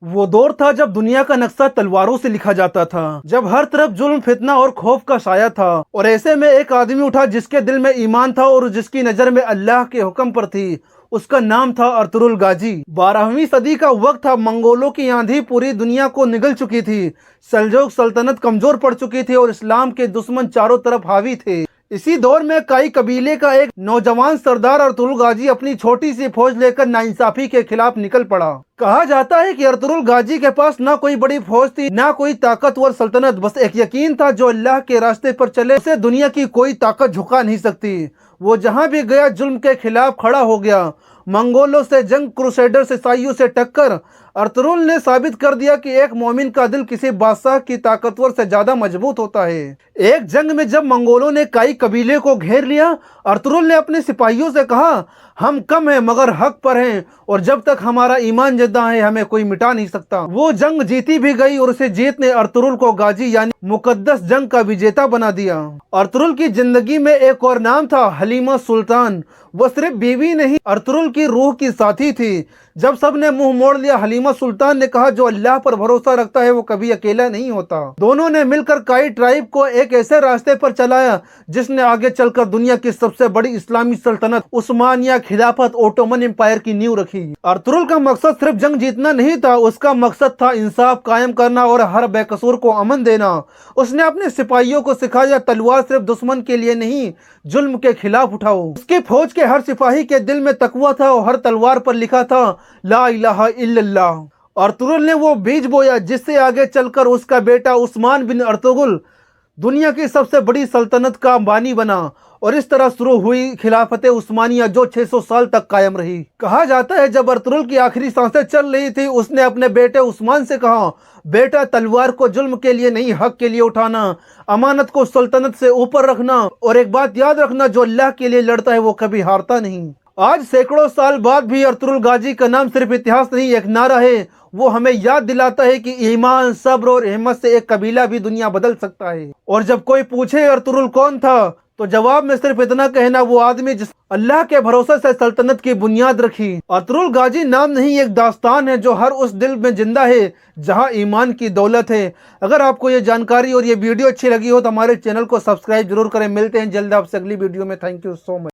وہ دور تھا جب دنیا کا نقشہ تلواروں سے لکھا جاتا تھا، جب ہر طرف ظلم، فتنہ اور خوف کا سایہ تھا، اور ایسے میں ایک آدمی اٹھا جس کے دل میں ایمان تھا اور جس کی نظر میں اللہ کے حکم پر تھی۔ اس کا نام تھا ارطغرل غازی۔ 12ویں صدی کا وقت تھا، منگولوں کی آندھی پوری دنیا کو نگل چکی تھی، سلجوق سلطنت کمزور پڑ چکی تھی اور اسلام کے دشمن چاروں طرف حاوی تھے۔ اسی دور میں کائی قبیلے کا ایک نوجوان سردار ارطغرل غازی اپنی چھوٹی سی فوج لے کر ناانصافی کے خلاف نکل پڑا۔ کہا جاتا ہے کہ ارطغرل غازی کے پاس نہ کوئی بڑی فوج تھی، نہ کوئی طاقتور سلطنت، بس ایک یقین تھا جو اللہ کے راستے پر چلے اسے دنیا کی کوئی طاقت جھکا نہیں سکتی۔ وہ جہاں بھی گیا ظلم کے خلاف کھڑا ہو گیا۔ منگولوں سے جنگ، کروسیڈرز عیسائیوں سے ٹکر، ارطغرل نے ثابت کر دیا کہ ایک مومن کا دل کسی بادشاہ کی طاقتور سے زیادہ مضبوط ہوتا ہے۔ ایک جنگ میں جب منگولوں نے کائی قبیلے کو گھیر لیا، ارطغرل نے اپنے سپاہیوں سے کہا، ہم کم ہیں مگر حق پر ہیں، اور جب تک ہمارا ایمان زندہ ہے ہمیں کوئی مٹا نہیں سکتا۔ وہ جنگ جیتی بھی گئی اور اسے جیت نے ارطغرل کو غازی یعنی مقدس جنگ کا وجیتا بنا دیا۔ ارطغرل کی زندگی میں ایک اور نام تھا، حلیمہ سلطان۔ وہ صرف بیوی نہیں، ارطغرل کی روح کی ساتھی تھی۔ جب سب نے منہ موڑ لیا، حلیمہ سلطان نے کہا، جو اللہ پر بھروسہ رکھتا ہے وہ کبھی اکیلا نہیں ہوتا۔ دونوں نے مل کر کائی ٹرائب کو ایک ایسے راستے پر چلایا جس نے آگے چل کر دنیا کی سب سے بڑی اسلامی سلطنت عثمانیہ خلافت اوٹومن امپائر کی نیو رکھی۔ ارطغرل کا مقصد صرف جنگ جیتنا نہیں تھا، اس کا مقصد تھا انصاف قائم کرنا اور ہر بے قصور کو امن دینا۔ اس نے اپنے سپاہیوں کو سکھایا، تلوار صرف دشمن کے لیے نہیں، ظلم کے خلاف اٹھاؤ۔ اس کی فوج کے ہر سپاہی کے دل میں تقویٰ تھا اور ہر تلوار پر لکھا تھا، لا الہ الا اللہ۔ ارطغرل نے وہ بیج بویا جس سے آگے چل کر اس کا بیٹا عثمان بن ارطغرل دنیا کی سب سے بڑی سلطنت کا بانی بنا، اور اس طرح شروع ہوئی خلافت عثمانیہ جو 600 سال تک قائم رہی۔ کہا جاتا ہے جب ارطغرل کی آخری سانسیں چل رہی تھی، اس نے اپنے بیٹے عثمان سے کہا، بیٹا تلوار کو ظلم کے لیے نہیں حق کے لیے اٹھانا، امانت کو سلطنت سے اوپر رکھنا، اور ایک بات یاد رکھنا، جو اللہ کے لیے لڑتا ہے وہ کبھی ہارتا نہیں۔ آج سینکڑوں سال بعد بھی ارطغرل غازی کا نام صرف اتہاس نہیں، ایک نعرہ ہے۔ وہ ہمیں یاد دلاتا ہے کہ ایمان، صبر اور ہمت سے ایک قبیلہ بھی دنیا بدل سکتا ہے۔ اور جب کوئی پوچھے ارطغرل کون تھا تو جواب میں صرف اتنا کہنا، وہ آدمی جس اللہ کے بھروسے سے سلطنت کی بنیاد رکھی۔ ارطغرل غازی نام نہیں، ایک داستان ہے جو ہر اس دل میں زندہ ہے جہاں ایمان کی دولت ہے۔ اگر آپ کو یہ جانکاری اور یہ ویڈیو اچھی لگی ہو تو ہمارے چینل کو سبسکرائب ضرور کریں۔ ملتے ہیں جلد آپ سے اگلی ویڈیو میں۔ Thank you so much.